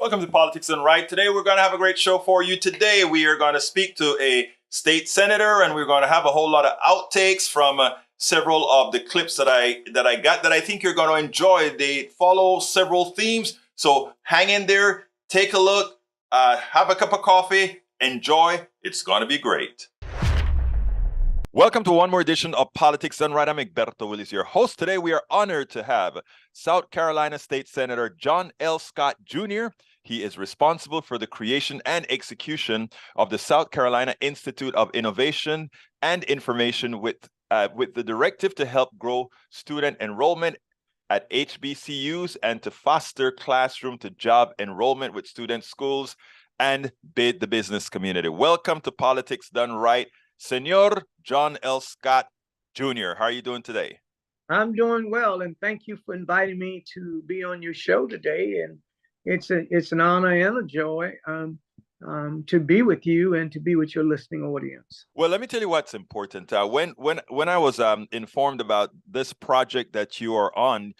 Welcome to Politics Done Right. Today we're going to have a great show for you. Today we are going to speak to a state senator, and we're going to have a whole lot of outtakes from several of the clips that I got that I think you're going to enjoy. They follow several themes, so hang in there, take a look, have a cup of coffee, enjoy. It's going to be great. Welcome to one more edition of Politics Done Right. I'm Egberto Willis, your host. Today we are honored to have South Carolina State Senator John L. Scott Jr. He is responsible for the creation and execution of the South Carolina Institute of Innovation and Information with the directive to help grow student enrollment at HBCUs and to foster classroom-to-job enrollment with student schools and bid the business community. Welcome to Politics Done Right, Senor John L. Scott Jr. How are you doing today? I'm doing well, and thank you for inviting me to be on your show today. And it's an honor and a joy to be with you and to be with your listening audience. Well, let me tell you what's important. When I was informed about this project that you are on,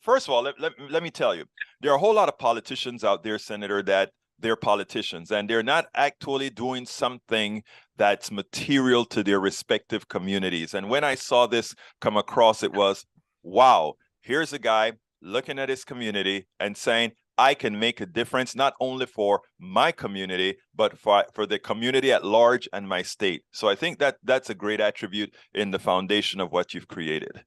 first of all, let me tell you, there are a whole lot of politicians out there, Senator, that they're politicians and they're not actually doing something that's material to their respective communities. And when I saw this come across, it was, wow, here's a guy looking at his community and saying, I can make a difference, not only for my community, but for the community at large and my state. So I think that's a great attribute in the foundation of what you've created.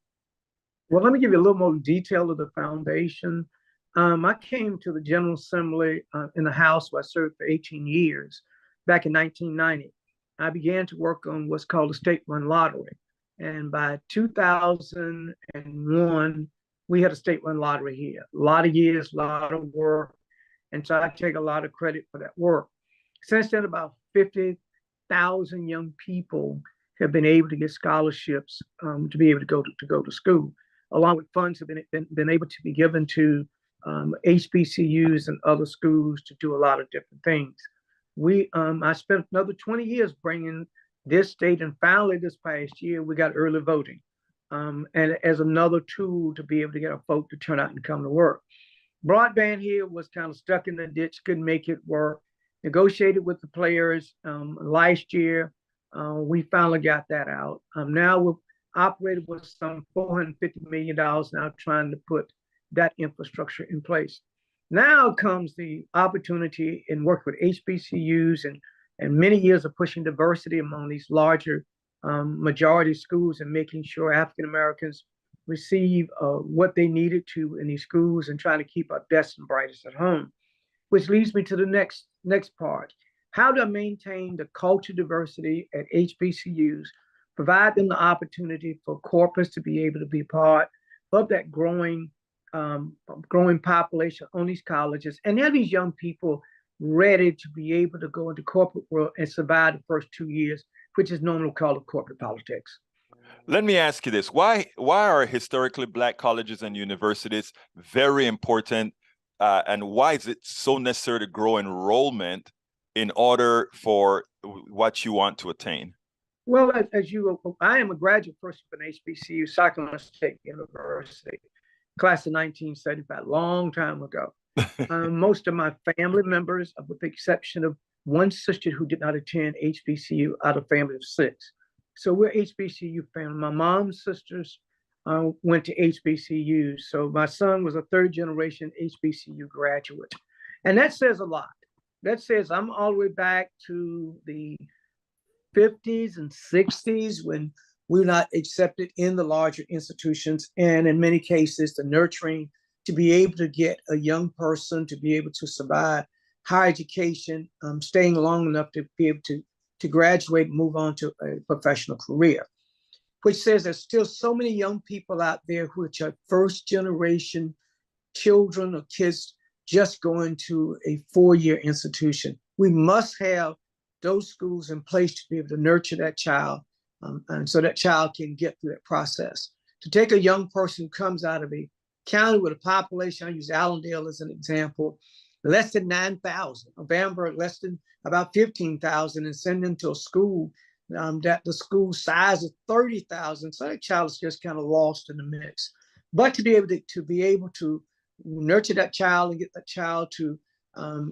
Well, let me give you a little more detail of the foundation. I came to the General Assembly in the House where I served for 18 years back in 1990. I began to work on what's called a state-run lottery. And by 2001, we had a state-run lottery here. A lot of years, a lot of work. And so I take a lot of credit for that work. Since then, about 50,000 young people have been able to get scholarships to be able to go to school, along with funds have been able to be given to HBCUs and other schools to do a lot of different things. I spent another 20 years bringing this state, and finally this past year we got early voting, and as another tool to be able to get our folk to turn out and come to work. Broadband here was kind of stuck in the ditch, couldn't make it work. Negotiated with the players last year. We finally got that out. Now we're operating with some $450 million now, trying to put that infrastructure in place. Now comes the opportunity in work with HBCUs and many years of pushing diversity among these larger majority schools and making sure African Americans receive what they needed to in these schools and trying to keep our best and brightest at home, which leads me to the next part. How to maintain the culture diversity at HBCUs, provide them the opportunity for corpus to be able to be part of that growing population on these colleges, and have these young people ready to be able to go into corporate world and survive the first 2 years, which is normally called corporate politics. Let me ask you this: Why are historically Black colleges and universities very important, and why is it so necessary to grow enrollment in order for what you want to attain? Well, I am a graduate person from HBCU, South Carolina State University. Class of 1975, long time ago. Most of my family members, with the exception of one sister who did not attend HBCU out of a family of 6. So we're HBCU family. My mom's sisters went to HBCU. So my son was a third generation HBCU graduate. And that says a lot. That says I'm all the way back to the 50s and 60s when we're not accepted in the larger institutions, and in many cases, the nurturing to be able to get a young person to be able to survive higher education, staying long enough to be able to graduate and move on to a professional career, which says there's still so many young people out there which are first generation children or kids just going to a 4-year institution. We must have those schools in place to be able to nurture that child. And so that child can get through that process. To take a young person who comes out of a county with a population, I use Allendale as an example, less than 9,000, of Amber less than about 15,000, and send them to a school that the school size is 30,000. So that child is just kind of lost in the mix. But to be able to nurture that child and get that child to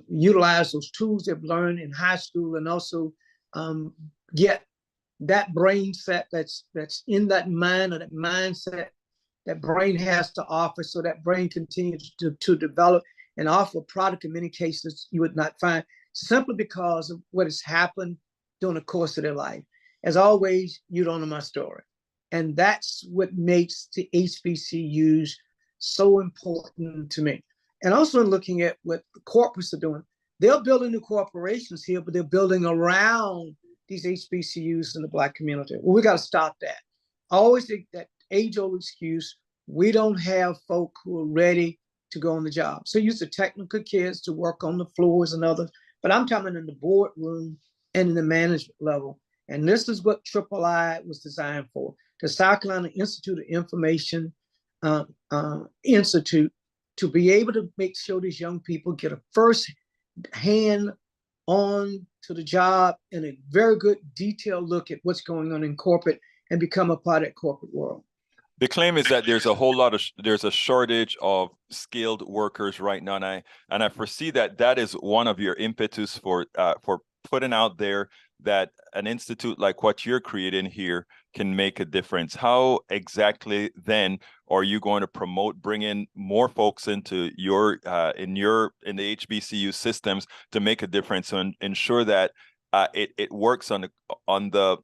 utilize those tools they've learned in high school, and also get that brain set that's in that mind, or that mindset that brain has to offer, so that brain continues to develop and offer a product in many cases you would not find, simply because of what has happened during the course of their life. As always, you don't know my story. And that's what makes the HBCUs so important to me. And also in looking at what the corporates are doing, they're building new corporations here, but they're building around these HBCUs in the Black community. Well, we got to stop that. I always think that age-old excuse, we don't have folk who are ready to go on the job. So use the technical kids to work on the floors and others, but I'm talking in the boardroom and in the management level. And this is what III was designed for. The South Carolina Institute of Information Institute, to be able to make sure these young people get a first hand on to the job and a very good detailed look at what's going on in corporate and become a part of that corporate world. The claim is that there's a shortage of skilled workers right now, and I foresee that is one of your impetus for putting out there that an institute like what you're creating here can make a difference. How exactly then are you going to promote bringing more folks into your in the HBCU systems to make a difference and ensure that it works on the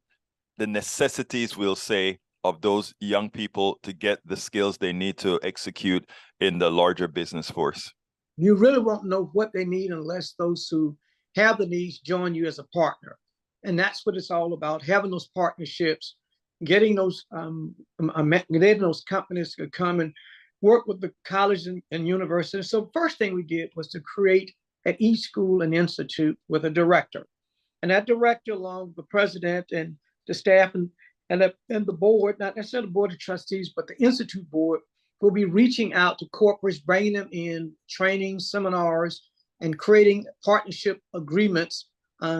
necessities, we'll say, of those young people to get the skills they need to execute in the larger business force? You really won't know what they need unless those who have the needs join you as a partner. And that's what it's all about, having those partnerships, getting those companies to come and work with the colleges and universities. So first thing we did was to create at each school an institute with a director. And that director, along with the president and the staff and the board, not necessarily the board of trustees, but the institute board, will be reaching out to corporates, bringing them in, training, seminars, and creating partnership agreements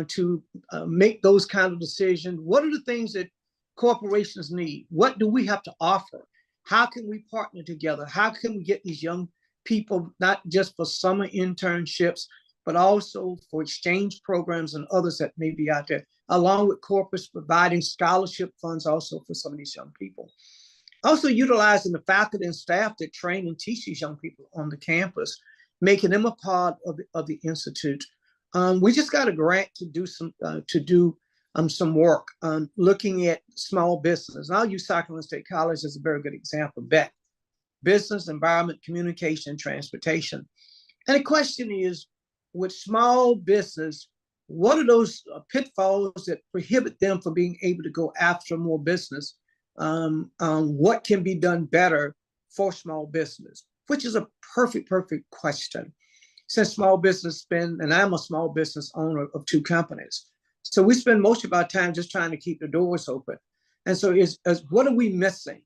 to make those kind of decisions. What are the things that corporations need? What do we have to offer? How can we partner together? How can we get these young people, not just for summer internships, but also for exchange programs and others that may be out there, along with corporates providing scholarship funds also for some of these young people. Also utilizing the faculty and staff that train and teach these young people on the campus, making them a part of the institute. We just got a grant to do some work looking at small business. And I'll use South Carolina State College as a very good example. BEC, Business, Environment, Communication, and Transportation. And the question is, with small business, what are those pitfalls that prohibit them from being able to go after more business? What can be done better for small business? Which is a perfect question. Since small business spend, and I'm a small business owner of 2 companies, so we spend most of our time just trying to keep the doors open. And so what are we missing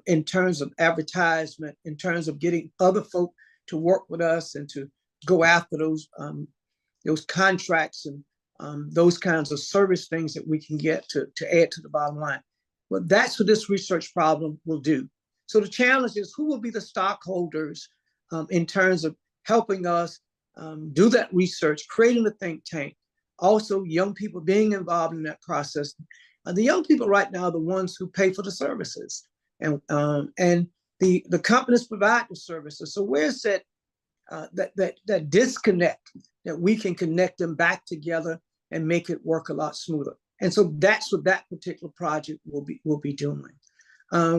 in terms of advertisement, in terms of getting other folk to work with us and to go after those contracts and those kinds of service things that we can get to add to the bottom line? Well, that's what this research problem will do. So the challenge is, who will be the stockholders in terms of helping us do that research, creating a think tank, also young people being involved in that process. The young people right now are the ones who pay for the services, and the companies provide the services. So where's that disconnect that we can connect them back together and make it work a lot smoother? And so that's what that particular project will be doing.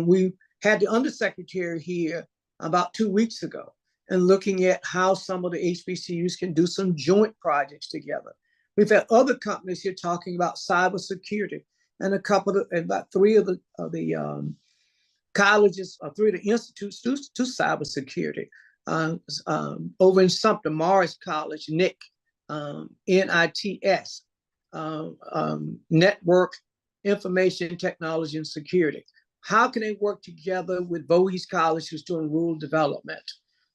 We had the undersecretary here about 2 weeks ago and looking at how some of the HBCUs can do some joint projects together. We've had other companies here talking about cybersecurity, and about 3 of the colleges, or 3 of the institutes to cybersecurity. Over in Sumter, Morris College, NIC, NITS, Network, Information, Technology, and Security. How can they work together with Voorhees College, who's doing rural development,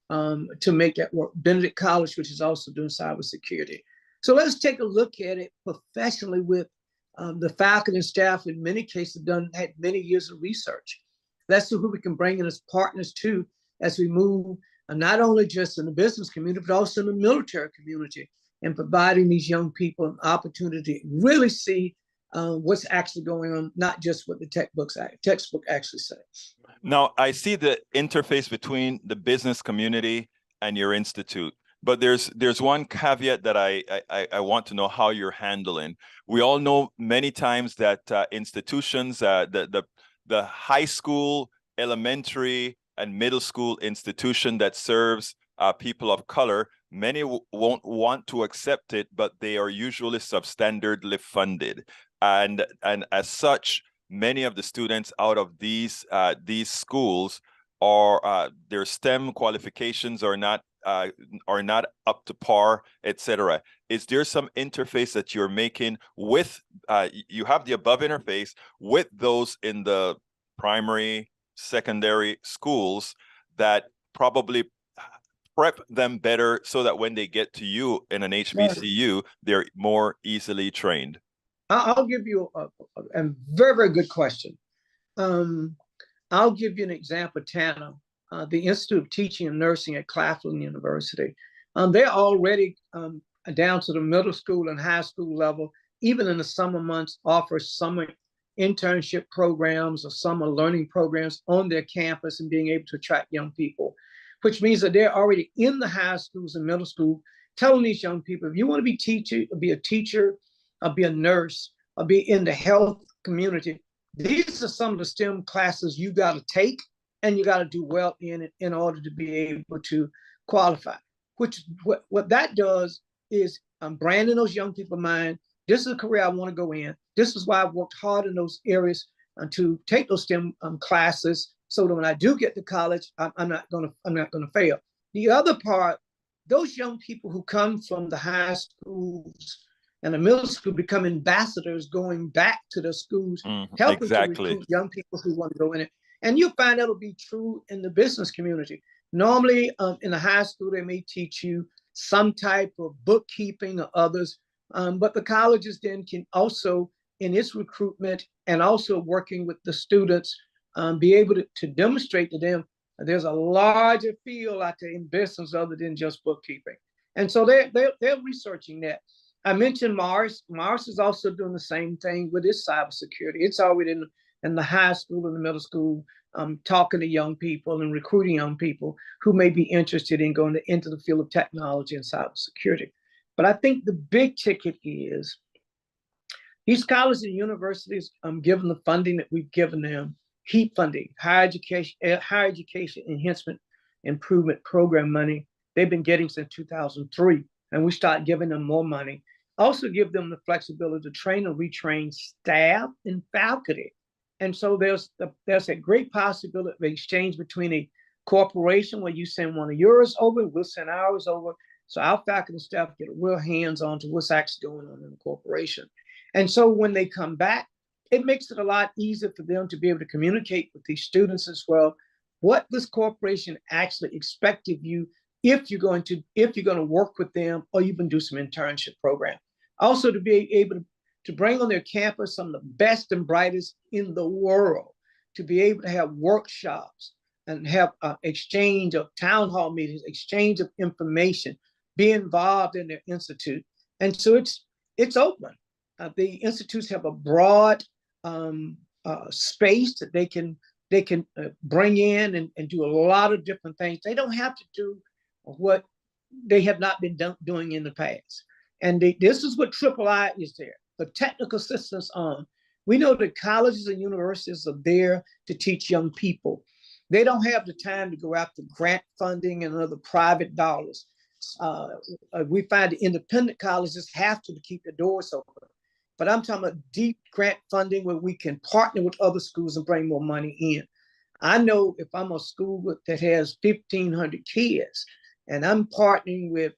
to make that work? Benedict College, which is also doing cybersecurity. So let's take a look at it professionally with the faculty and staff. In many cases, had many years of research. Let's see who we can bring in as partners too, as we move and not only just in the business community, but also in the military community, and providing these young people an opportunity to really see what's actually going on, not just what the textbook actually says. Now, I see the interface between the business community and your institute, but there's one caveat that I want to know how you're handling. We all know many times that institutions, the high school, elementary, and middle school institution that serves people of color, many won't want to accept it, but they are usually substandardly funded, and as such, many of the students out of these schools are their STEM qualifications are not up to par, etc. Is there some interface that you're making with you have the above interface with those in the primary, secondary schools that probably prep them better so that when they get to you in an HBCU, they're more easily trained? I'll give you a very, very good question. I'll give you an example, Tana, the Institute of Teaching and Nursing at Claflin University. They're already down to the middle school and high school level, even in the summer months, offer summer internship programs or summer learning programs on their campus and being able to attract young people, which means that they're already in the high schools and middle school telling these young people, if you want to be a teacher, or be a nurse, or be in the health community, these are some of the STEM classes you got to take and you got to do well in it in order to be able to qualify. Which what that does is branding those young people's mind. This is a career I want to go in. This is why I've worked hard in those areas to take those STEM classes, so that when I do get to college, I'm not gonna fail. The other part, those young people who come from the high schools and the middle school become ambassadors, going back to the schools, helping to recruit young people who want to go in it. And you'll find that'll be true in the business community. Normally, in the high school, they may teach you some type of bookkeeping or others, but the colleges then can also, in its recruitment and also working with the students, be able to demonstrate to them there's a larger field out there in business other than just bookkeeping. And so they're researching that. I mentioned Mars. Mars is also doing the same thing with its cybersecurity. It's already in the high school and the middle school, talking to young people and recruiting young people who may be interested in going into the field of technology and cybersecurity. But I think the big ticket is these colleges and universities, given the funding that we've given them, HEAP funding, higher education enhancement improvement program money, they've been getting since 2003. And we start giving them more money. Also give them the flexibility to train and retrain staff and faculty. And so there's a great possibility of exchange between a corporation where you send one of yours over, we'll send ours over. So our faculty and staff get real hands-on to what's actually going on in the corporation. And so when they come back, it makes it a lot easier for them to be able to communicate with these students as well, what this corporation actually expects of you if you're going to work with them or even do some internship program. Also to be able to bring on their campus some of the best and brightest in the world, to be able to have workshops and have exchange of town hall meetings, exchange of information, be involved in their institute. And so it's open. The institutes have a broad space that they can bring in and do a lot of different things. They don't have to do what they have not been doing in the past. And this is what III is there, the technical assistance on. We know that colleges and universities are there to teach young people. They don't have the time to go after grant funding and other private dollars. We find the independent colleges have to keep their doors open. But I'm talking about deep grant funding where we can partner with other schools and bring more money in. I know if I'm a school that has 1,500 kids and I'm partnering with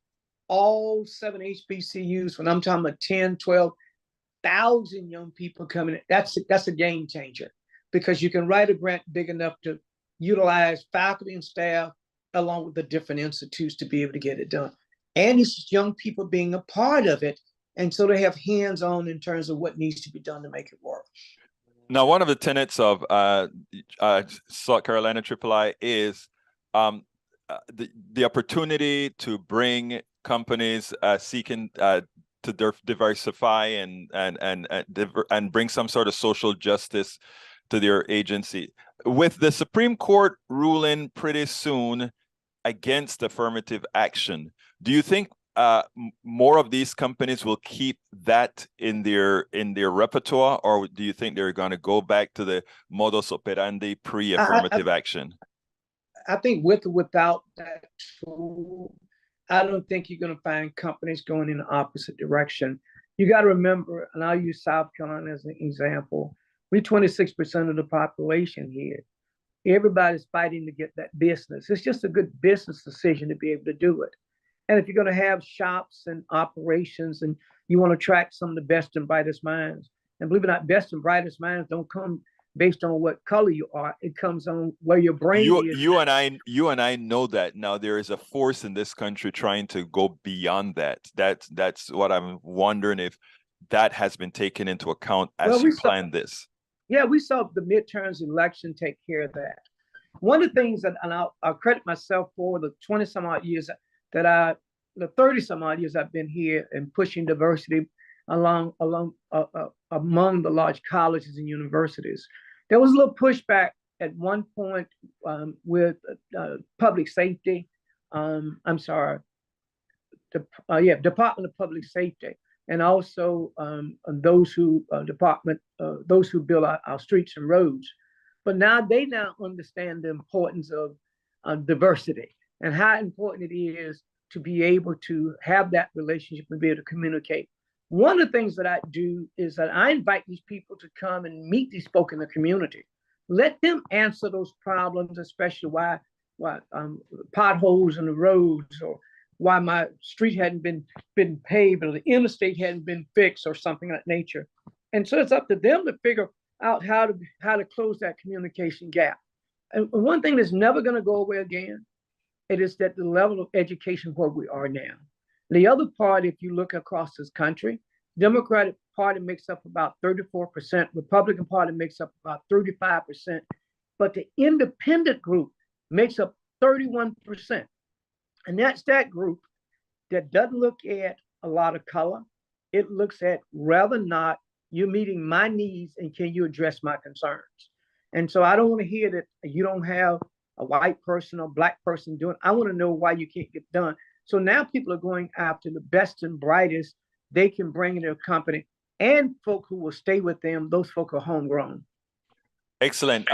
all 7 HBCUs, when I'm talking about 10, 12,000 young people coming in, that's a game changer, because you can write a grant big enough to utilize faculty and staff along with the different institutes to be able to get it done. And it's young people being a part of it. And so they have hands-on in terms of what needs to be done to make it work. Now, one of the tenets of South Carolina III is the opportunity to bring companies seeking to diversify and bring some sort of social justice to their agency. With the Supreme Court ruling pretty soon against affirmative action, do you think more of these companies will keep that in their repertoire, or do you think they're going to go back to the modus operandi pre-affirmative action? I think with or without that tool, I don't think you're going to find companies going in the opposite direction. You got to remember, and I'll use South Carolina as an example. We're 26% of the population here. Everybody's fighting to get that business. It's just a good business decision to be able to do it. And if you're going to have shops and operations and you want to attract some of the best and brightest minds, and believe it or not, best and brightest minds don't come based on what color you are. It comes on where your brain is. You and I know that. Now there is a force in this country trying to go beyond that. That's what I'm wondering, if that has been taken into account as you plan this. Yeah, we saw the midterms election take care of that. One of the things that, and I'll credit myself for the 20 some odd years the 30 some odd years I've been here and pushing diversity among the large colleges and universities. There was a little pushback at one point with public safety. Department of Public Safety, and also those who build our streets and roads. But now they understand the importance of diversity and how important it is to be able to have that relationship and be able to communicate. One of the things that I do is that I invite these people to come and meet these folk in the community. Let them answer those problems, especially why potholes in the roads, or why my street hadn't been paved, or the interstate hadn't been fixed, or something of that nature. And so it's up to them to figure out how to close that communication gap. And one thing that's never going to go away again, it is that the level of education where we are now. The other part, if you look across this country, Democratic Party makes up about 34%, Republican Party makes up about 35%, but the independent group makes up 31%. And that's that group that doesn't look at a lot of color. It looks at whether or not you're meeting my needs and can you address my concerns. And so I don't want to hear that you don't have a white person or black person doing it. I want to know why you can't get done. So now people are going after the best and brightest they can bring in their company, and folk who will stay with them. Those folk are homegrown. Excellent.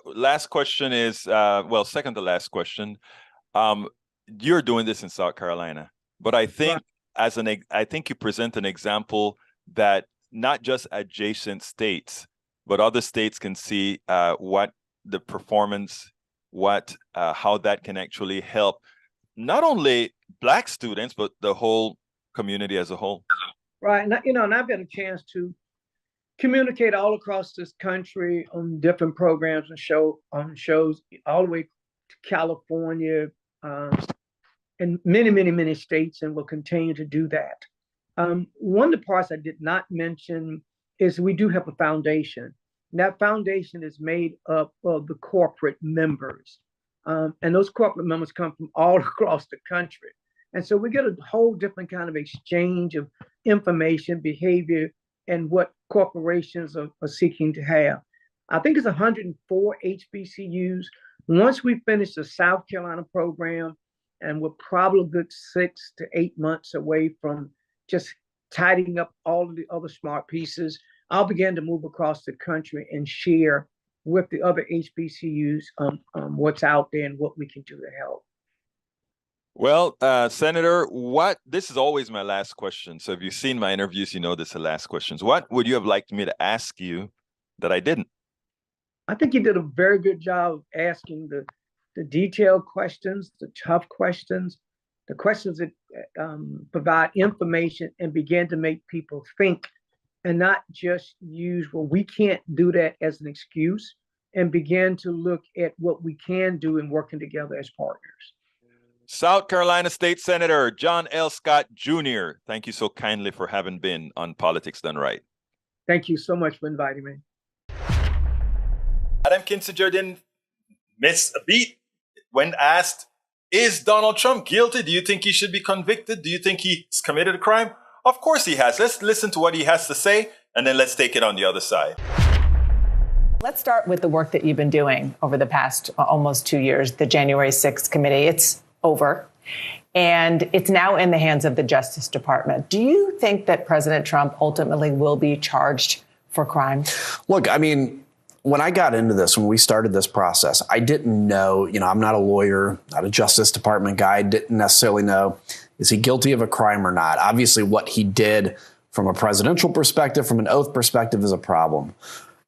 Last question is, second to last question. You're doing this in South Carolina, but I think I think you present an example that not just adjacent states, but other states can see what the performance, how that can actually help not only Black students, but the whole community as a whole. Right. And I've had a chance to communicate all across this country on different programs and shows all the way to California and many states, and will continue to do that. One of the parts I did not mention is we do have a foundation. And that foundation is made up of the corporate members. And those corporate members come from all across the country. And so we get a whole different kind of exchange of information, behavior, and what corporations are seeking to have. I think it's 104 HBCUs. Once we finish the South Carolina program, and we're probably a good 6 to 8 months away from just tidying up all of the other smart pieces, I'll begin to move across the country and share with the other HBCUs what's out there and what we can do to help. Well, Senator, this is always my last question. So if you've seen my interviews, you know this is the last questions. What would you have liked me to ask you that I didn't? I think you did a very good job of asking the detailed questions, the tough questions, the questions that provide information and begin to make people think, and not just use, well, we can't do that as an excuse, and begin to look at what we can do in working together as partners. South Carolina State Senator John L. Scott Jr., thank you so kindly for having been on Politics Done Right. Thank you so much for inviting me. Adam Kinzinger didn't miss a beat when asked Is Donald Trump guilty? Do you think he should be convicted? Do you think he's committed a crime? Of course he has. Let's listen to what he has to say, and then let's take it on the other side. Let's start with the work that you've been doing over the past almost 2 years, the January 6th committee. It's over, and it's now in the hands of the Justice Department. Do you think that President Trump ultimately will be charged for crime? Look, I mean, when I got into this, when we started this process, I didn't know, I'm not a lawyer, not a Justice Department guy, didn't necessarily know, is he guilty of a crime or not? Obviously, what he did from a presidential perspective, from an oath perspective, is a problem.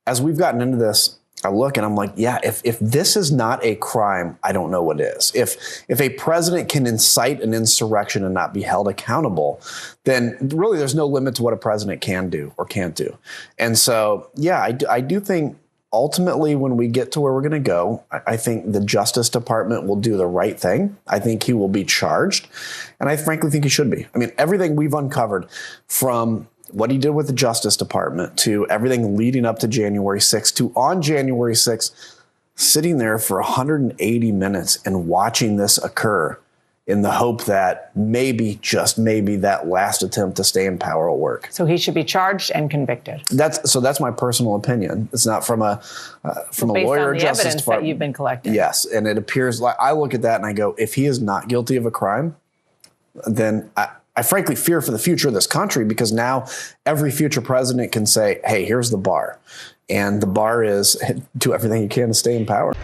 As we've gotten into this, I look and I'm like, yeah, if this is not a crime, I don't know what is. If a president can incite an insurrection and not be held accountable, then really there's no limit to what a president can do or can't do. And so, yeah, I do think ultimately when we get to where we're going to go, I think the Justice Department will do the right thing. I think he will be charged. And I frankly think he should be. I mean, everything we've uncovered from what he did with the Justice Department to everything leading up to January 6th to on January 6th, sitting there for 180 minutes and watching this occur in the hope that maybe, just maybe, that last attempt to stay in power will work. So he should be charged and convicted. That's my personal opinion. It's not from a lawyer or Justice Department. Based on the evidence that you've been collecting. Yes, and it appears like I look at that and I go, if he is not guilty of a crime, then I frankly fear for the future of this country, because now every future president can say, hey, here's the bar. And the bar is do everything you can to stay in power.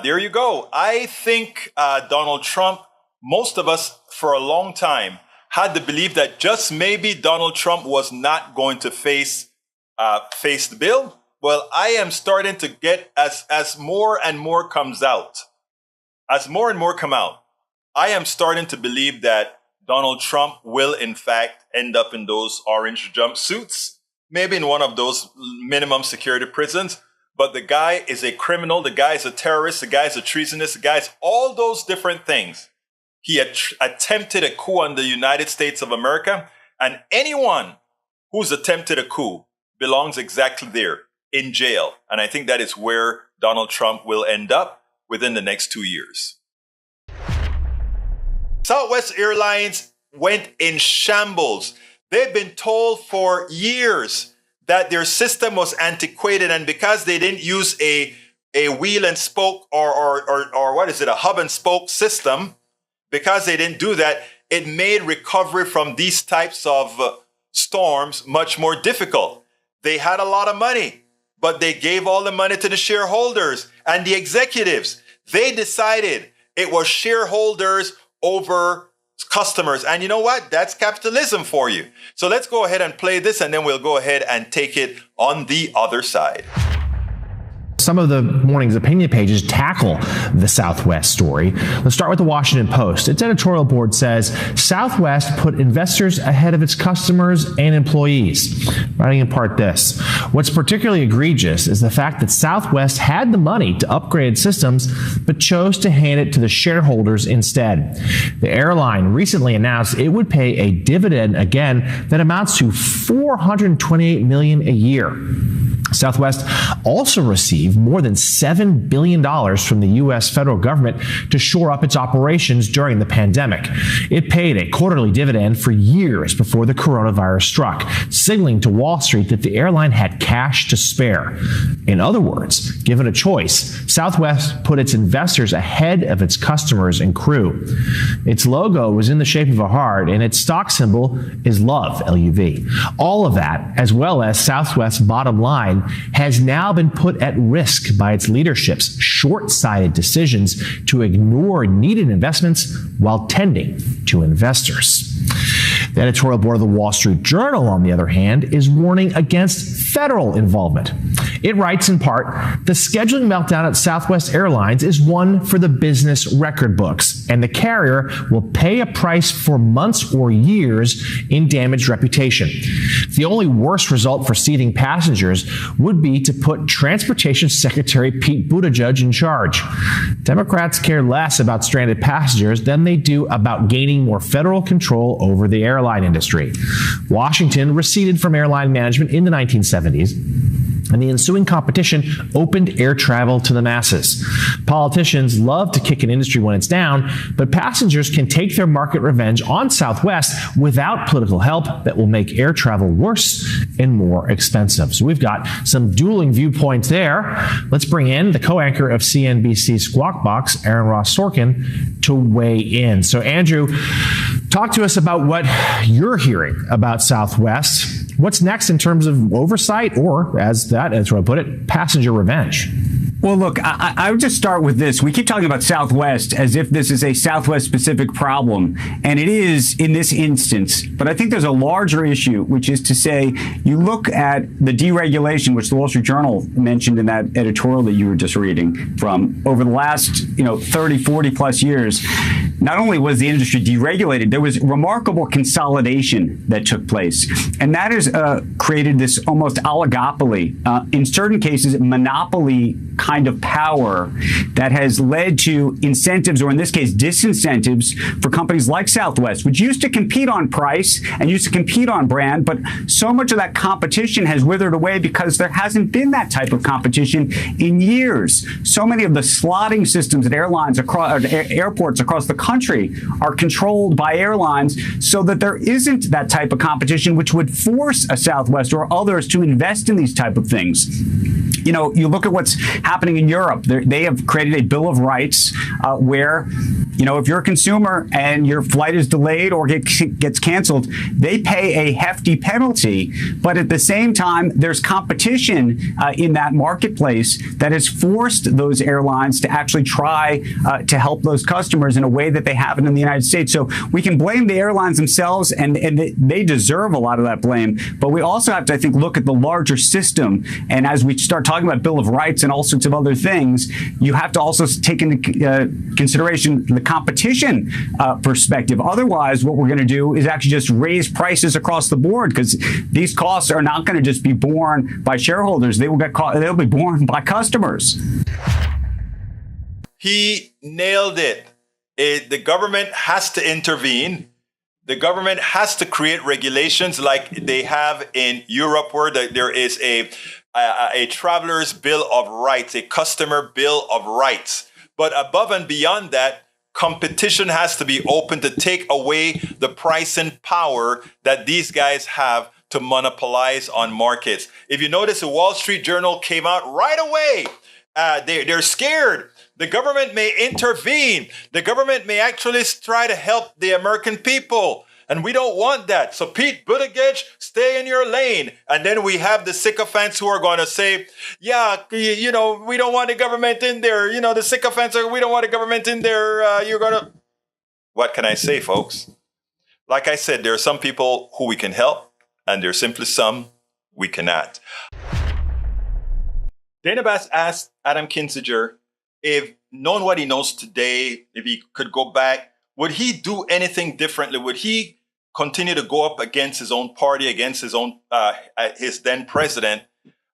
There you go. I think Donald Trump, most of us for a long time had to believe that just maybe Donald Trump was not going to face the bill. Well, I am starting to get, as more and more comes out, as more and more come out, I am starting to believe that Donald Trump will, in fact, end up in those orange jumpsuits, maybe in one of those minimum security prisons. But the guy is a criminal. The guy is a terrorist. The guy is a treasonous. The guy is all those different things. He attempted a coup on the United States of America. And anyone who's attempted a coup belongs exactly there, in jail. And I think that is where Donald Trump will end up within the next 2 years. Southwest Airlines went in shambles. They've been told for years that their system was antiquated, and because they didn't use a wheel and spoke or what is it, a hub and spoke system, because they didn't do that, it made recovery from these types of storms much more difficult. They had a lot of money, but they gave all the money to the shareholders and the executives. They decided it was shareholders over customers. And you know what? That's capitalism for you. So let's go ahead and play this, and then we'll go ahead and take it on the other side. Some of the morning's opinion pages tackle the Southwest story. Let's start with the Washington Post. Its editorial board says Southwest put investors ahead of its customers and employees. Writing in part this: what's particularly egregious is the fact that Southwest had the money to upgrade systems, but chose to hand it to the shareholders instead. The airline recently announced it would pay a dividend again that amounts to $428 million a year. Southwest also received more than $7 billion from the U.S. federal government to shore up its operations during the pandemic. It paid a quarterly dividend for years before the coronavirus struck, signaling to Wall Street that the airline had cash to spare. In other words, given a choice, Southwest put its investors ahead of its customers and crew. Its logo was in the shape of a heart, and its stock symbol is LOVE, L-U-V. All of that, as well as Southwest's bottom line, has now been put at risk by its leadership's short-sighted decisions to ignore needed investments while tending to investors. The editorial board of the Wall Street Journal, on the other hand, is warning against federal involvement. It writes in part, the scheduling meltdown at Southwest Airlines is one for the business record books, and the carrier will pay a price for months or years in damaged reputation. The only worst result for seating passengers would be to put Transportation Secretary Pete Buttigieg in charge. Democrats care less about stranded passengers than they do about gaining more federal control over the airline industry. Washington receded from airline management in the 1970s. and the ensuing competition opened air travel to the masses. Politicians love to kick an industry when it's down, but passengers can take their market revenge on Southwest without political help that will make air travel worse and more expensive. So we've got some dueling viewpoints there. Let's bring in the co-anchor of CNBC Squawk Box, Aaron Ross Sorkin, to weigh in. So Andrew, talk to us about what you're hearing about Southwest. What's next in terms of oversight or, as what I put it, passenger revenge? Well, look, I would just start with this. We keep talking about Southwest as if this is a Southwest-specific problem, and it is in this instance. But I think there's a larger issue, which is to say, you look at the deregulation, which the Wall Street Journal mentioned in that editorial that you were just reading from, over the last 30, 40 plus years. Not only was the industry deregulated, there was remarkable consolidation that took place. And that has created this almost oligopoly, in certain cases, monopoly kind of power that has led to incentives, or in this case, disincentives for companies like Southwest, which used to compete on price and used to compete on brand. But so much of that competition has withered away because there hasn't been that type of competition in years. So many of the slotting systems at airlines across airports across the country are controlled by airlines, so that there isn't that type of competition, which would force a Southwest or others to invest in these type of things. You look at what's happening in Europe. They have created a Bill of Rights where, if you're a consumer and your flight is delayed or gets canceled, they pay a hefty penalty. But at the same time, there's competition in that marketplace that has forced those airlines to actually try to help those customers in a way that they haven't in the United States. So we can blame the airlines themselves, and they deserve a lot of that blame. But we also have to, I think, look at the larger system. And as we start talking about Bill of Rights and all sorts of other things, you have to also take into consideration the competition perspective. Otherwise, what we're going to do is actually just raise prices across the board, because these costs are not going to just be borne by shareholders. They'll be borne by customers. He nailed it. The government has to intervene. The government has to create regulations like they have in Europe, where there is a traveler's bill of rights, a customer bill of rights. But above and beyond that, competition has to be open to take away the pricing power that these guys have to monopolize on markets. If you notice, the Wall Street Journal came out right away. They're scared. The government may intervene. The government may actually try to help the American people. And we don't want that. So Pete Buttigieg, stay in your lane. And then we have the sycophants who are going to say, we don't want the government in there. The sycophants are, we don't want the government in there. You're going to... What can I say, folks? Like I said, there are some people who we can help, and there are simply some we cannot. Dana Bass asked Adam Kinzinger, if knowing what he knows today, if he could go back, would he do anything differently? Would he continue to go up against his own party, against his own his then president,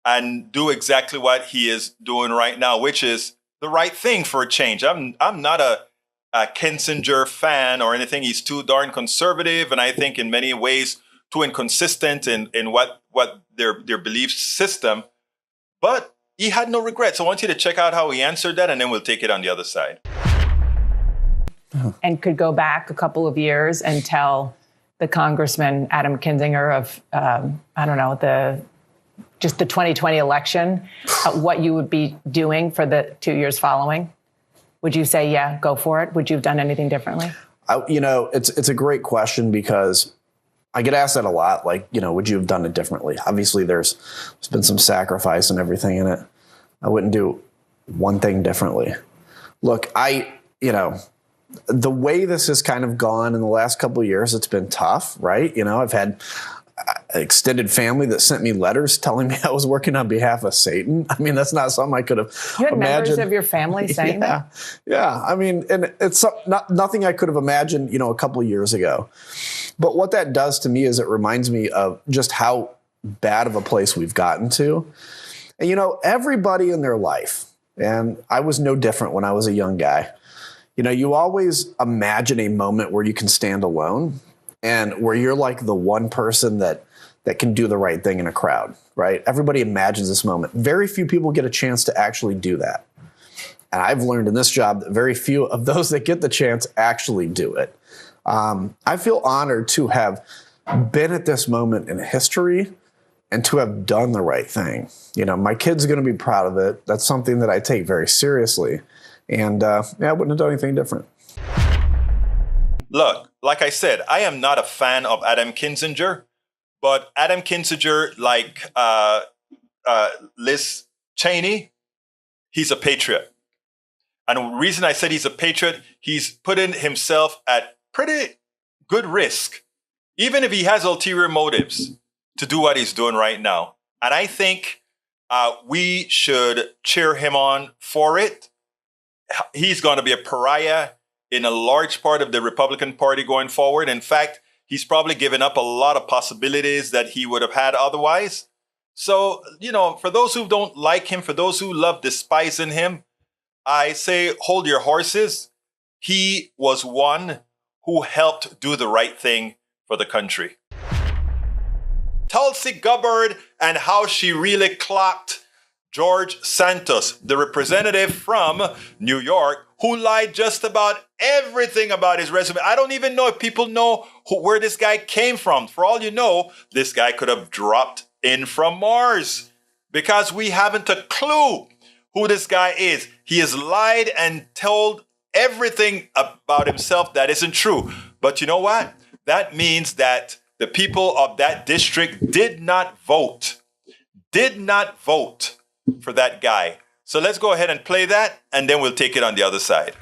and do exactly what he is doing right now, which is the right thing for a change? I'm not a Kinzinger fan or anything. He's too darn conservative, and I think in many ways too inconsistent in what their belief system. But he had no regrets. I want you to check out how he answered that, and then we'll take it on the other side. And could go back a couple of years and tell the Congressman Adam Kinzinger of, the 2020 election, what you would be doing for the 2 years following? Would you say, yeah, go for it? Would you have done anything differently? It's a great question, because I get asked that a lot. Like, would you have done it differently? Obviously, there's been some sacrifice and everything in it. I wouldn't do one thing differently. Look, the way this has kind of gone in the last couple of years, it's been tough, right? I've had an extended family that sent me letters telling me I was working on behalf of Satan. I mean, that's not something I could have You had imagined. members of your family saying that? Yeah. I mean, and it's nothing I could have imagined, a couple of years ago. But what that does to me is it reminds me of just how bad of a place we've gotten to. And, everybody in their life, and I was no different when I was a young guy, you always imagine a moment where you can stand alone and where you're like the one person that that can do the right thing in a crowd, right? Everybody imagines this moment. Very few people get a chance to actually do that. And I've learned in this job that very few of those that get the chance actually do it. I feel honored to have been at this moment in history and to have done the right thing. You know, my kid's going to be proud of it. That's something that I take very seriously. And I wouldn't have done anything different. Look, like I said, I am not a fan of Adam Kinzinger, but Adam Kinzinger, like Liz Cheney, he's a patriot. And the reason I said he's a patriot, he's putting himself at pretty good risk, even if he has ulterior motives, to do what he's doing right now. And I think we should cheer him on for it. He's going to be a pariah in a large part of the Republican Party going forward. In fact, he's probably given up a lot of possibilities that he would have had otherwise. So, you know, for those who don't like him, for those who love despising him, I say hold your horses. He was one who helped do the right thing for the country. Tulsi Gabbard and how she really clocked George Santos, the representative from New York, who lied just about everything about his resume. I don't even know if people know where this guy came from. For all you know, this guy could have dropped in from Mars because we haven't a clue who this guy is. He has lied and told everything about himself that isn't true. But you know what? That means that the people of that district did not vote for that guy. So let's go ahead and play that, and then we'll take it on the other side.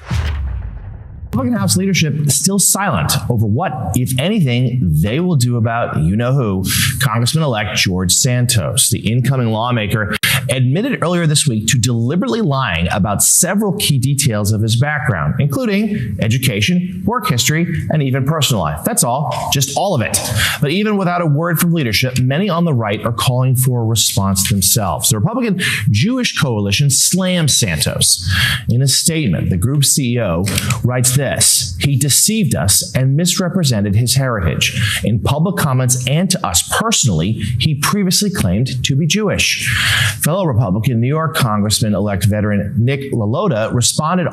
Republican House leadership is still silent over what, if anything, they will do about you-know-who, Congressman-elect George Santos. The incoming lawmaker admitted earlier this week to deliberately lying about several key details of his background, including education, work history, and even personal life. That's all, just all of it. But even without a word from leadership, many on the right are calling for a response themselves. The Republican Jewish Coalition slams Santos. In a statement, the group's CEO writes this: "He deceived us and misrepresented his heritage. In public comments and to us personally, he previously claimed to be Jewish." Fellow Republican New York Congressman-elect veteran Nick LaLota responded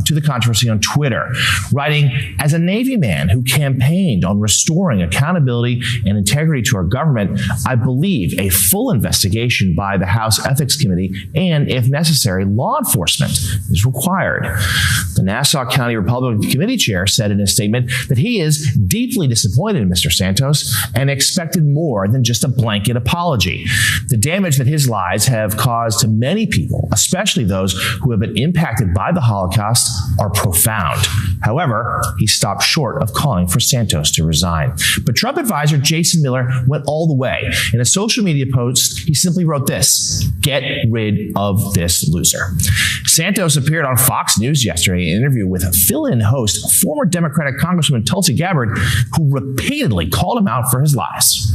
to the controversy on Twitter, writing, "As a Navy man who campaigned on restoring accountability and integrity to our government, I believe a full investigation by the House Ethics Committee and, if necessary, law enforcement is required." The Nassau County Republican Committee chair said in a statement that he is deeply disappointed in Mr. Santos and expected more than just a blanket apology. The damage that his lies have caused to many people, especially those who have been impacted by the Holocaust, are profound. However, he stopped short of calling for Santos to resign. But Trump advisor Jason Miller went all the way. In a social media post, he simply wrote this: "Get rid of this loser." Santos appeared on Fox News yesterday in an interview with fill-in host, former Democratic Congresswoman Tulsi Gabbard, who repeatedly called him out for his lies.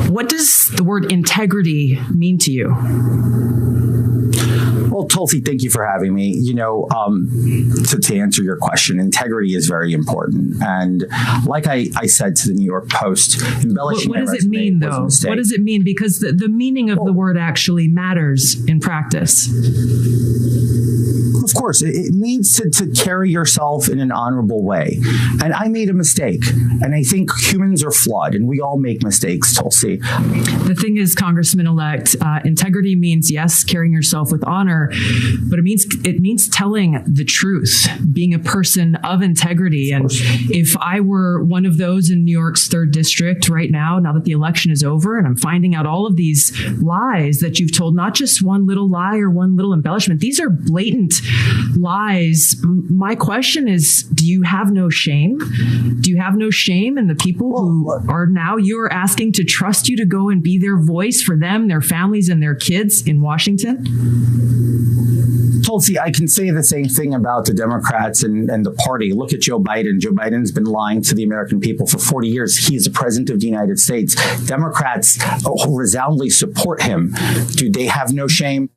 What does the word integrity mean to you? Well, Tulsi, thank you for having me. You know, to answer your question, integrity is very important. And like I said to the New York Post, embellishing what does it mean, though? What does it mean? Because the meaning of the word actually matters in practice. Of course, it means to carry yourself in an honorable way. And I made a mistake. And I think humans are flawed, and we all make mistakes, Tulsi. The thing is, Congressman-elect, integrity means, yes, carrying yourself with honor, but it means telling the truth, being a person of integrity. And if I were one of those in New York's 3rd District right now that the election is over, and I'm finding out all of these lies that you've told, not just one little lie or one little embellishment, these are blatant lies. My question is, do you have no shame? Do you have no shame in the people who are now you're asking to trust you to go and be their voice for them, their families, and their kids in Washington? Tulsi, I can say the same thing about the Democrats and the party. Look at Joe Biden. Joe Biden's been lying to the American people for 40 years. He's the president of the United States. Democrats resoundingly support him. Do they have no shame?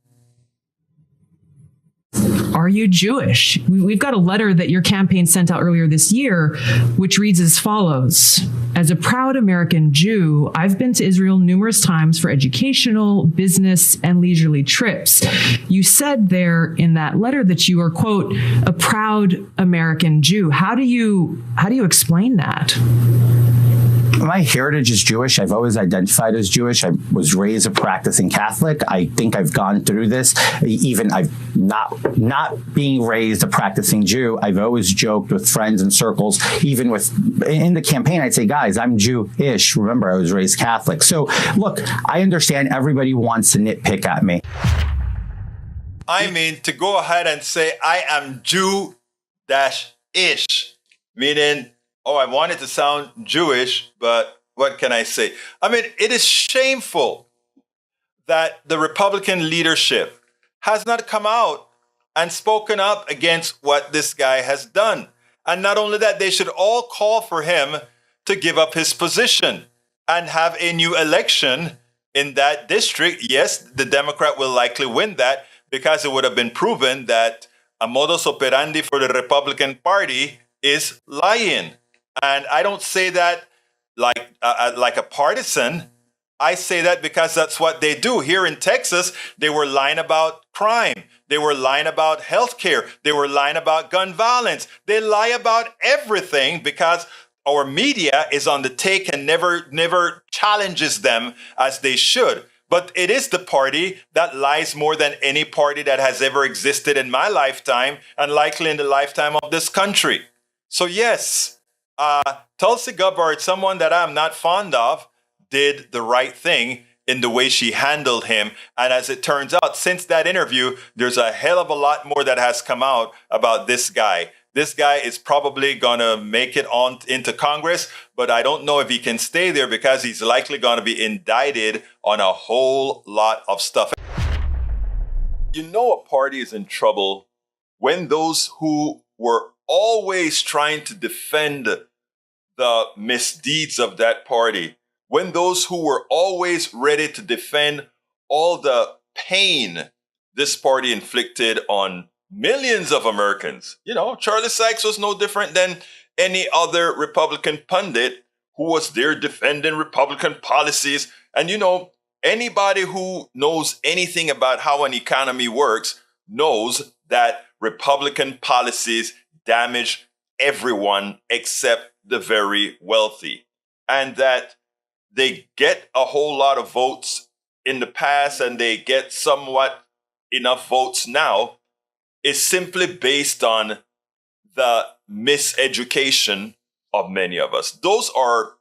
are you Jewish? We've got a letter that your campaign sent out earlier this year, which reads as follows. As a proud American Jew, I've been to Israel numerous times for educational, business, and leisurely trips. You said there in that letter that you are, quote, a proud American Jew. How do you explain that? My heritage is Jewish. I've always identified as Jewish. I was raised a practicing Catholic. I think I've gone through this. Even I've not being raised a practicing Jew. I've always joked with friends and circles, even in the campaign, I'd say, guys, I'm Jewish. Remember, I was raised Catholic. So look, I understand everybody wants to nitpick at me. I mean, to go ahead and say, I am Jew-ish, meaning, oh, I want it to sound Jewish, but what can I say? I mean, it is shameful that the Republican leadership has not come out and spoken up against what this guy has done. And not only that, they should all call for him to give up his position and have a new election in that district. Yes, the Democrat will likely win that because it would have been proven that a modus operandi for the Republican Party is lying. And I don't say that like a partisan. I say that because that's what they do. Here in Texas, they were lying about crime. They were lying about healthcare. They were lying about gun violence. They lie about everything because our media is on the take and never challenges them as they should. But it is the party that lies more than any party that has ever existed in my lifetime and likely in the lifetime of this country. So yes, Tulsi Gabbard, someone that I'm not fond of, did the right thing in the way she handled him. And as it turns out, since that interview, there's a hell of a lot more that has come out about this guy. This guy is probably going to make it on into Congress, but I don't know if he can stay there because he's likely going to be indicted on a whole lot of stuff. You know a party is in trouble when those who were always trying to defend the misdeeds of that party, when those who were always ready to defend all the pain this party inflicted on millions of Americans. You know, Charlie Sykes was no different than any other Republican pundit who was there defending Republican policies. And, you know, anybody who knows anything about how an economy works knows that Republican policies damage everyone except the very wealthy, and that they get a whole lot of votes in the past and they get somewhat enough votes now is simply based on the miseducation of many of us. Those are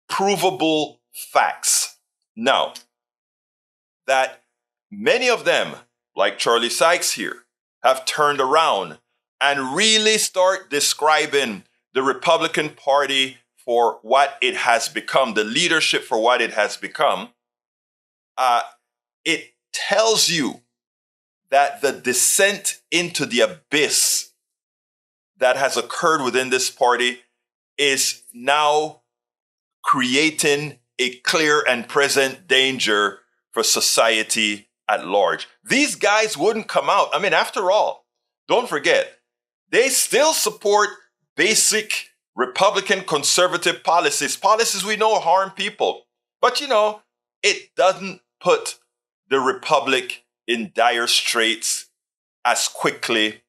provable facts. Now, that many of them, like Charlie Sykes here, have turned around and really start describing the Republican Party for what it has become, the leadership for what it has become, it tells you that the descent into the abyss that has occurred within this party is now creating a clear and present danger for society at large. These guys wouldn't come out. I mean, after all, don't forget, they still support basic Republican conservative policies we know harm people. But, you know, it doesn't put the Republic in dire straits as quickly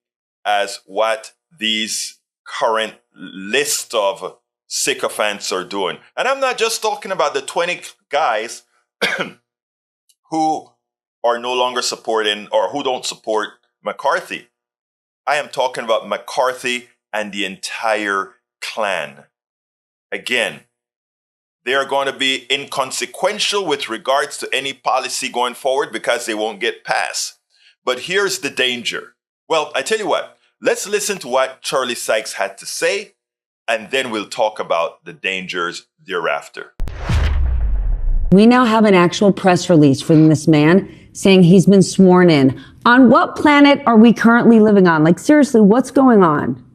as what these current list of sycophants are doing. And I'm not just talking about the 20 guys who are no longer supporting or who don't support McCarthy. I am talking about McCarthy and the entire clan. Again, they are going to be inconsequential with regards to any policy going forward because they won't get passed. But here's the danger. Well, I tell you what, let's listen to what Charlie Sykes had to say, and then we'll talk about the dangers thereafter. We now have an actual press release from this man saying he's been sworn in. On what planet are we currently living on? Like, seriously, what's going on?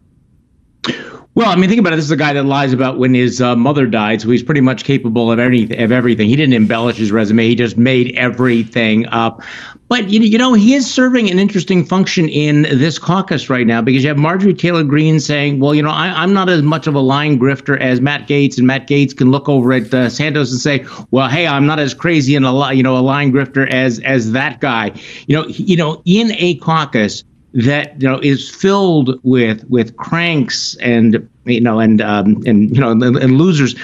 Well, I mean, think about it. This is a guy that lies about when his mother died, so he's pretty much capable of everything. He didn't embellish his resume; he just made everything up. But you know, he is serving an interesting function in this caucus right now, because you have Marjorie Taylor Greene saying, "Well, you know, I'm not as much of a lying grifter as Matt Gaetz," and Matt Gaetz can look over at Santos and say, "Well, hey, I'm not as crazy and a lying grifter as that guy." You know, in a caucus that is filled with cranks and losers.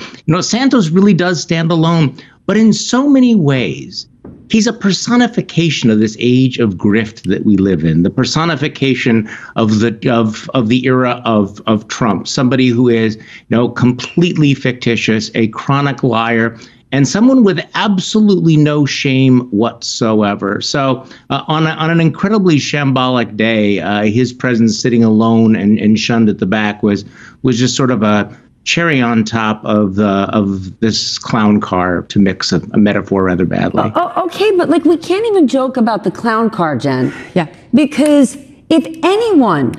Santos really does stand alone, but in so many ways, he's a personification of this age of grift that we live in, the personification of the era of Trump, somebody who is completely fictitious, a chronic liar, and someone with absolutely no shame whatsoever. So on an incredibly shambolic day, his presence sitting alone and shunned at the back was just sort of a cherry on top of this clown car, to mix a metaphor rather badly. Okay, but we can't even joke about the clown car, Jen. Yeah. Because if anyone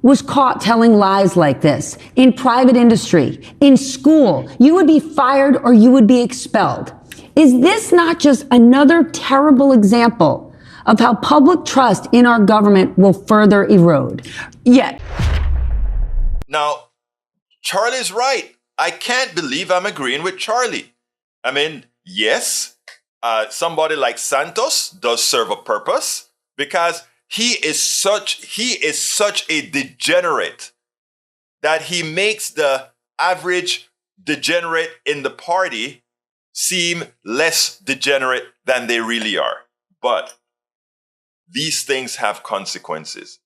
was caught telling lies like this in private industry, in school, you would be fired or you would be expelled. Is this not just another terrible example of how public trust in our government will further erode? Yeah. Now, Charlie's right. I can't believe I'm agreeing with Charlie. I mean, yes, somebody like Santos does serve a purpose, because he is such a degenerate that he makes the average degenerate in the party seem less degenerate than they really are. But these things have consequences.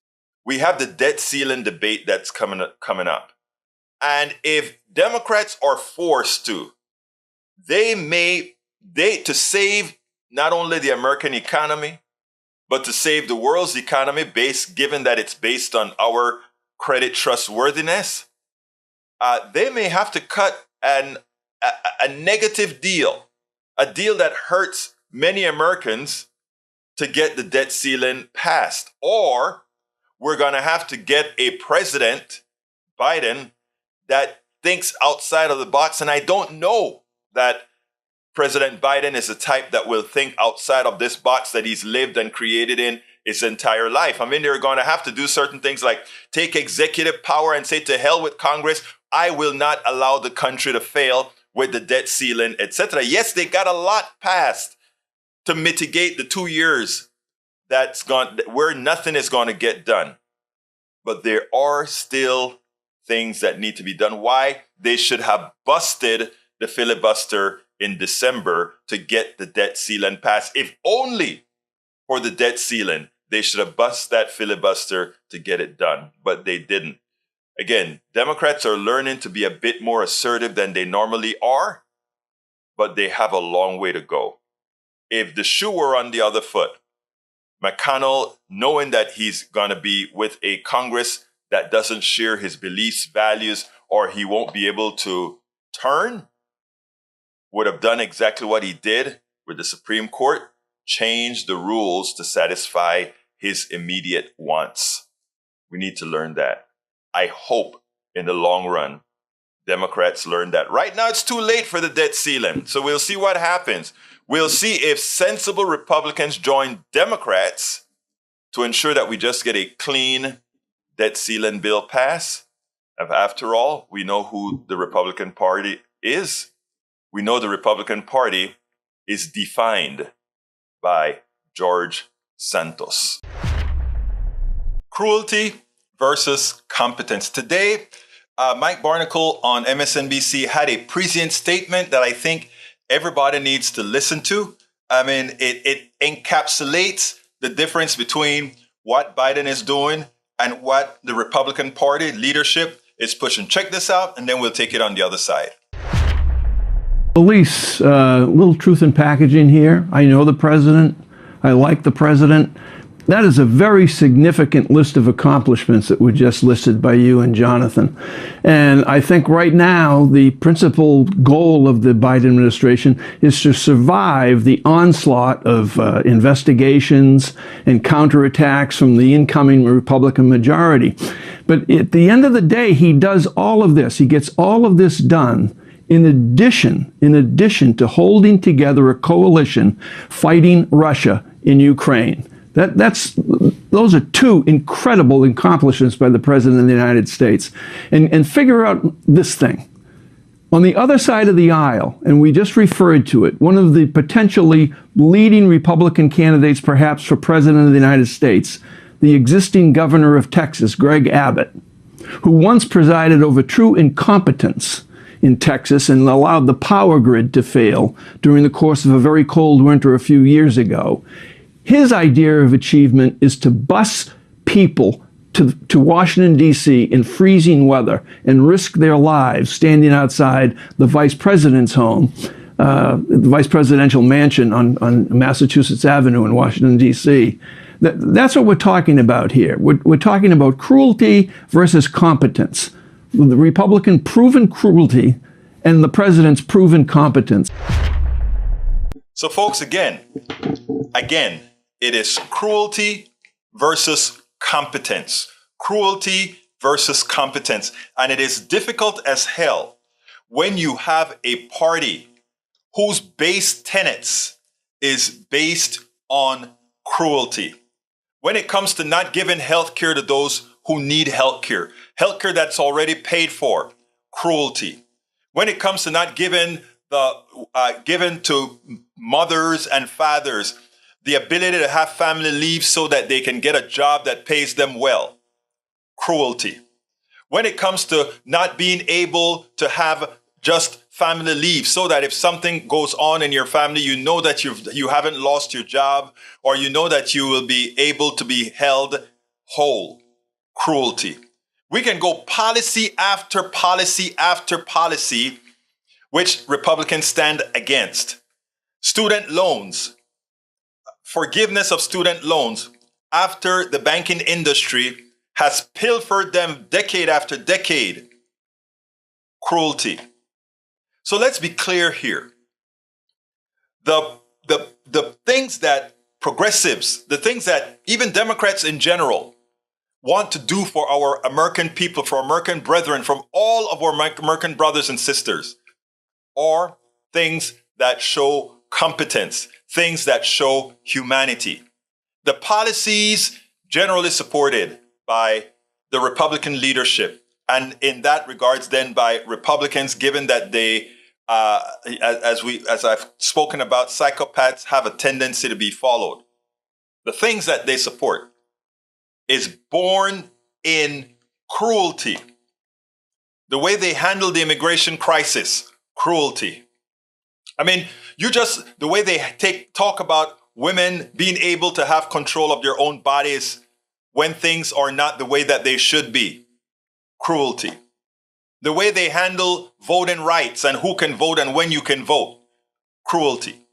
We have the debt ceiling debate that's coming up. And if Democrats are forced to, to save not only the American economy, but to save the world's economy, given that it's based on our credit trustworthiness, they may have to cut a negative deal, a deal that hurts many Americans, to get the debt ceiling passed. Or we're going to have to get a president, Biden, that thinks outside of the box. And I don't know that President Biden is the type that will think outside of this box that he's lived and created in his entire life. I mean, they're going to have to do certain things like take executive power and say, to hell with Congress. I will not allow the country to fail with the debt ceiling, etc. Yes, they got a lot passed to mitigate the 2 years where nothing is going to get done. But there are still things that need to be done. Why? They should have busted the filibuster in December to get the debt ceiling passed. If only for the debt ceiling, they should have busted that filibuster to get it done, but they didn't. Again, Democrats are learning to be a bit more assertive than they normally are, but they have a long way to go. If the shoe were on the other foot, McConnell, knowing that he's going to be with a Congress that doesn't share his beliefs, values, or he won't be able to turn, would have done exactly what he did with the Supreme Court, change the rules to satisfy his immediate wants. We need to learn that. I hope in the long run, Democrats learn that. Right now, it's too late for the debt ceiling. So we'll see what happens. We'll see if sensible Republicans join Democrats to ensure that we just get a clean debt ceiling bill passed. After all, we know who the Republican Party is. We know the Republican Party is defined by George Santos. Cruelty versus competence. Today, Mike Barnicle on MSNBC had a prescient statement that I think everybody needs to listen to. I mean, it encapsulates the difference between what Biden is doing and what the Republican Party leadership is pushing. Check this out, and then we'll take it on the other side. Elise, little truth in packaging here. I know the president. I like the president. That is a very significant list of accomplishments that were just listed by you and Jonathan. And I think right now the principal goal of the Biden administration is to survive the onslaught of investigations and counterattacks from the incoming Republican majority. But at the end of the day, he does all of this. He gets all of this done in addition to holding together a coalition fighting Russia in Ukraine. Those are two incredible accomplishments by the President of the United States. And figure out this thing. On the other side of the aisle, and we just referred to it, one of the potentially leading Republican candidates perhaps for President of the United States, the existing governor of Texas, Greg Abbott, who once presided over true incompetence in Texas and allowed the power grid to fail during the course of a very cold winter a few years ago. His idea of achievement is to bus people to Washington, D.C. in freezing weather and risk their lives standing outside the vice president's home, the vice presidential mansion on Massachusetts Avenue in Washington, D.C. That's what we're talking about here. We're talking about cruelty versus competence. The Republican proven cruelty and the president's proven competence. So folks, again, it is cruelty versus competence. Cruelty versus competence. And it is difficult as hell when you have a party whose base tenets is based on cruelty. When it comes to not giving health care to those who need health care that's already paid for, cruelty. When it comes to not giving given to mothers and fathers the ability to have family leave so that they can get a job that pays them well, cruelty. When it comes to not being able to have just family leave so that if something goes on in your family, you know that you haven't lost your job, or you know that you will be able to be held whole, cruelty. We can go policy after policy after policy, which Republicans stand against. Student loans, forgiveness of student loans after the banking industry has pilfered them decade after decade. Cruelty. So let's be clear here. The things that progressives, the things that even Democrats in general want to do for our American people, for American brethren, from all of our American brothers and sisters, are things that show competence, things that show humanity. The policies generally supported by the Republican leadership, and in that regards then by Republicans, given that they, as I've spoken about, psychopaths have a tendency to be followed. The things that they support is born in cruelty. The way they handle the immigration crisis, cruelty. I mean, the way they talk about women being able to have control of their own bodies when things are not the way that they should be, cruelty. The way they handle voting rights and who can vote and when you can vote, cruelty.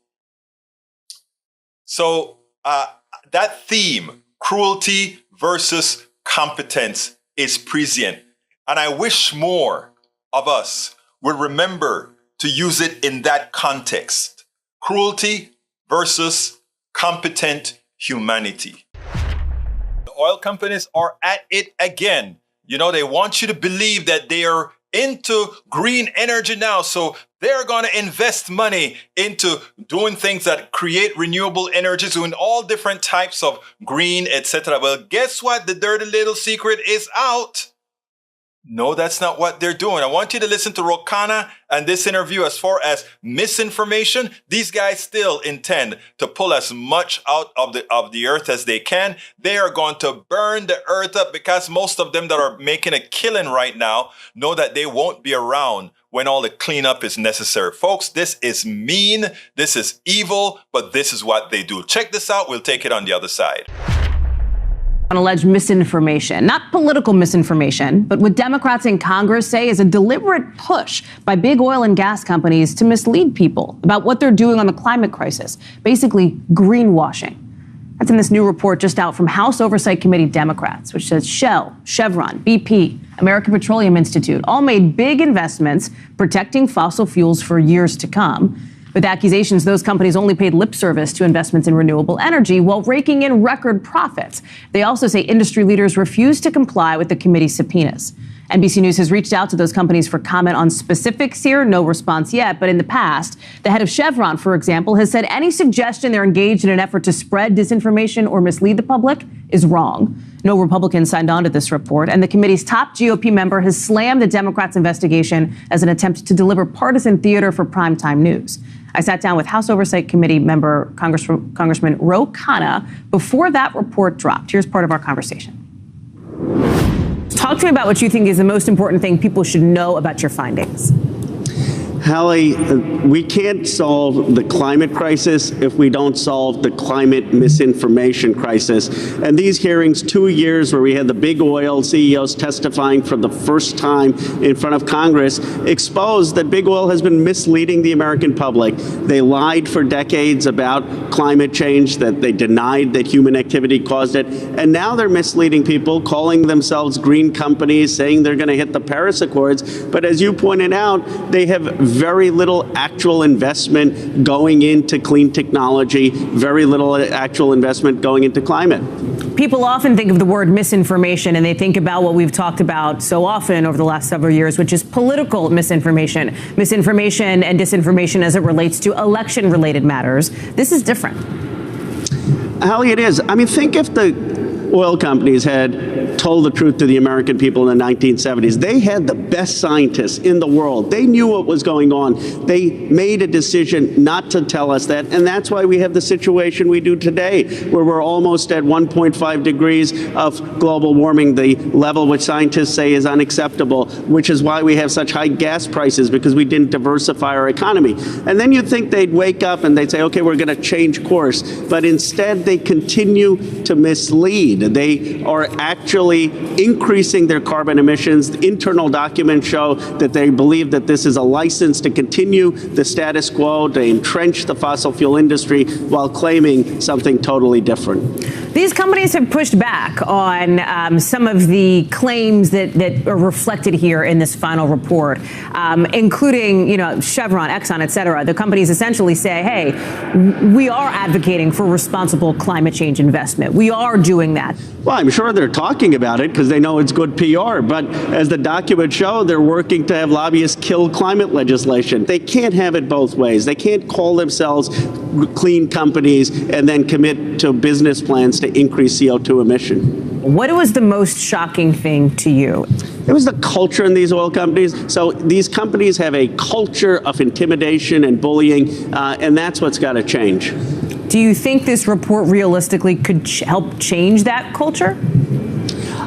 So that theme, cruelty versus competence, is prescient. And I wish more of us would remember to use it in that context. Cruelty versus competent humanity. The oil companies are at it again. You know, they want you to believe that they are into green energy now. So they're going to invest money into doing things that create renewable energies, doing all different types of green, etc. Well, guess what? The dirty little secret is out. No, that's not what they're doing. I want you to listen to Ro Khanna and this interview. As far as misinformation, these guys still intend to pull as much out of the earth as they can. They are going to burn the earth up because most of them that are making a killing right now know that they won't be around when all the cleanup is necessary. Folks, this is mean, this is evil, but this is what they do. Check this out. We'll take it on the other side. On alleged misinformation, not political misinformation, but what Democrats in Congress say is a deliberate push by big oil and gas companies to mislead people about what they're doing on the climate crisis, basically greenwashing. That's in this new report just out from House Oversight Committee Democrats, which says Shell, Chevron, BP, American Petroleum Institute all made big investments protecting fossil fuels for years to come. with accusations those companies only paid lip service to investments in renewable energy while raking in record profits. They also say industry leaders refused to comply with the committee's subpoenas. NBC News has reached out to those companies for comment on specifics here. No response yet. But in the past, the head of Chevron, for example, has said any suggestion they're engaged in an effort to spread disinformation or mislead the public is wrong. No Republicans signed on to this report, and the committee's top GOP member has slammed the Democrats' investigation as an attempt to deliver partisan theater for primetime news. I sat down with House Oversight Committee member Congressman Ro Khanna before that report dropped. Here's part of our conversation. Talk to me about what you think is the most important thing people should know about your findings. Hallie, we can't solve the climate crisis if we don't solve the climate misinformation crisis. And these hearings, 2 years where we had the big oil CEOs testifying for the first time in front of Congress, exposed that big oil has been misleading the American public. They lied for decades about climate change, that they denied that human activity caused it. And now they're misleading people, calling themselves green companies, saying they're going to hit the Paris Accords. But as you pointed out, they have very little actual investment going into clean technology, very little actual investment going into climate. People often think of the word misinformation and they think about what we've talked about so often over the last several years, which is political misinformation, misinformation and disinformation as it relates to election-related matters. This is different. Hallie, it is. I mean, think if the oil companies had told the truth to the American people in the 1970s. They had the best scientists in the world. They knew what was going on. They made a decision not to tell us that, and that's why we have the situation we do today, where we're almost at 1.5 degrees of global warming, the level which scientists say is unacceptable, which is why we have such high gas prices, because we didn't diversify our economy. And then you'd think they'd wake up and they'd say, okay, we're going to change course. But instead, they continue to mislead. They are actually increasing their carbon emissions. The internal documents show that they believe that this is a license to continue the status quo, to entrench the fossil fuel industry, while claiming something totally different. These companies have pushed back on some of the claims that are reflected here in this final report, including, Chevron, Exxon, et cetera. The companies essentially say, hey, we are advocating for responsible climate change investment. We are doing that. Well, I'm sure they're talking about it because they know it's good PR. But as the documents show, they're working to have lobbyists kill climate legislation. They can't have it both ways. They can't call themselves clean companies and then commit to business plans to increase CO2 emission. What was the most shocking thing to you? It was the culture in these oil companies. So these companies have a culture of intimidation and bullying, and that's what's got to change. Do you think this report realistically could help change that culture?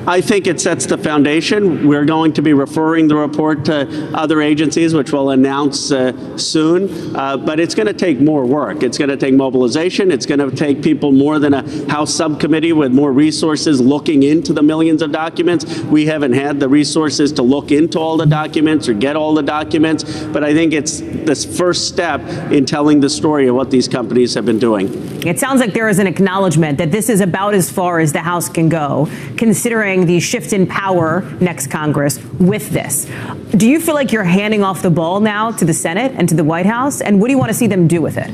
I think it sets the foundation. We're going to be referring the report to other agencies, which we'll announce soon. But it's going to take more work. It's going to take mobilization. It's going to take people more than a House subcommittee with more resources looking into the millions of documents. We haven't had the resources to look into all the documents or get all the documents. But I think it's this first step in telling the story of what these companies have been doing. It sounds like there is an acknowledgement that this is about as far as the House can go, considering the shift in power next Congress with this. Do you feel like you're handing off the ball now to the Senate and to the White House? And what do you want to see them do with it?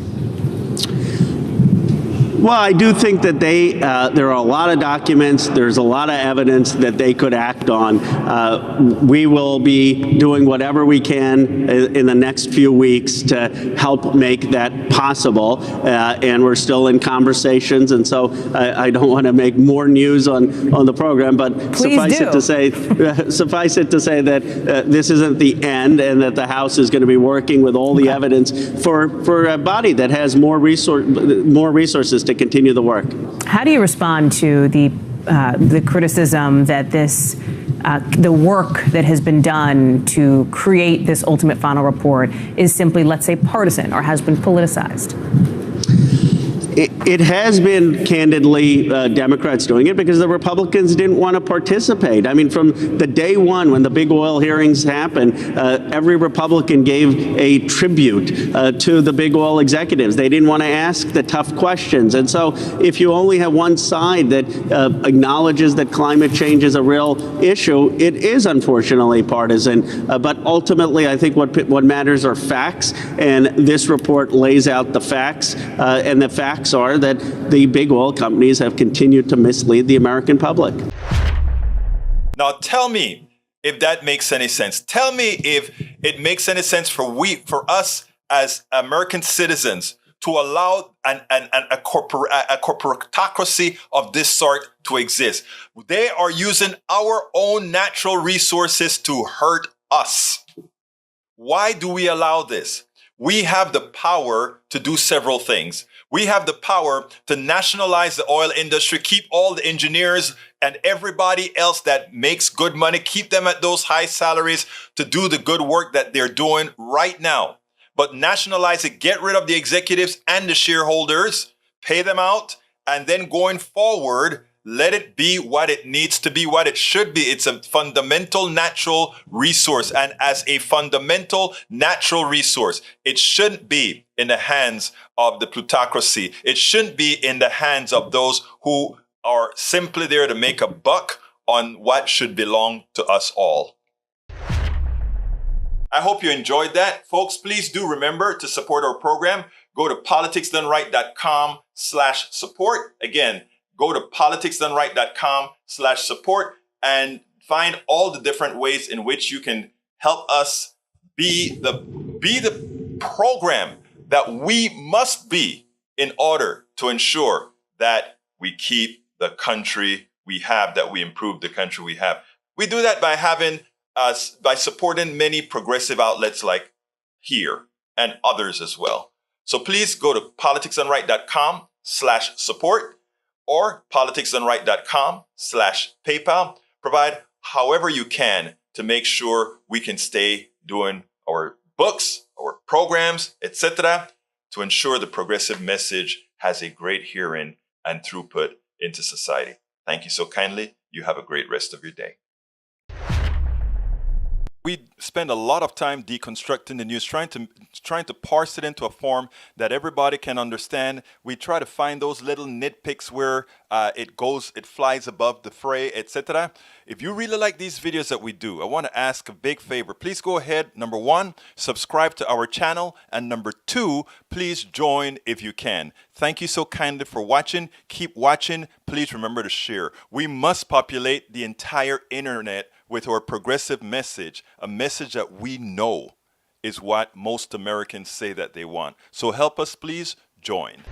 Well, I do think that there are a lot of documents. There's a lot of evidence that they could act on. We will be doing whatever we can in the next few weeks to help make that possible. And we're still in conversations. And so I don't want to make more news on the program, but suffice it to say that this isn't the end, and that the House is going to be working with all the evidence for a body that has more resources to continue the work. How do you respond to the criticism that the work that has been done to create this ultimate final report is simply, let's say, partisan or has been politicized? It has been, candidly, Democrats doing it because the Republicans didn't want to participate. I mean, from the day one when the big oil hearings happened, every Republican gave a tribute to the big oil executives. They didn't want to ask the tough questions. And so if you only have one side that acknowledges that climate change is a real issue, it is unfortunately partisan. But ultimately, I think what matters are facts. And this report lays out the facts. And the facts are that the big oil companies have continued to mislead the American public. Now tell me if that makes any sense. Tell me if it makes any sense for us as American citizens to allow a corporatocracy of this sort to exist. They are using our own natural resources to hurt us. Why do we allow this? We have the power to do several things. We have the power to nationalize the oil industry, keep all the engineers and everybody else that makes good money, keep them at those high salaries to do the good work that they're doing right now. But nationalize it, get rid of the executives and the shareholders, pay them out, and then going forward, let it be what it needs to be, what it should be. It's a fundamental natural resource. And as a fundamental natural resource, it shouldn't be in the hands of the plutocracy. It shouldn't be in the hands of those who are simply there to make a buck on what should belong to us all. I hope you enjoyed that. Folks, please do remember to support our program. Go to politicsdoneright.com/support. Again, go to politicsdoneright.com/support and find all the different ways in which you can help us be the program that we must be in order to ensure that we keep the country we have, that we improve the country we have. We do that by by supporting many progressive outlets like here and others as well. So please go to politicsdoneright.com/support. or politicsdoneright.com/PayPal. Provide however you can to make sure we can stay doing our books, our programs, etc., to ensure the progressive message has a great hearing and throughput into society. Thank you so kindly. You have a great rest of your day. We spend a lot of time deconstructing the news, trying to parse it into a form that everybody can understand. We try to find those little nitpicks where it flies above the fray, etc. If you really like these videos that we do, I want to ask a big favor. Please go ahead, number one, subscribe to our channel, and number two, please join if you can. Thank you so kindly for watching. Keep watching. Please remember to share. We must populate the entire internet with our progressive message, a message that we know is what most Americans say that they want. So help us, please join.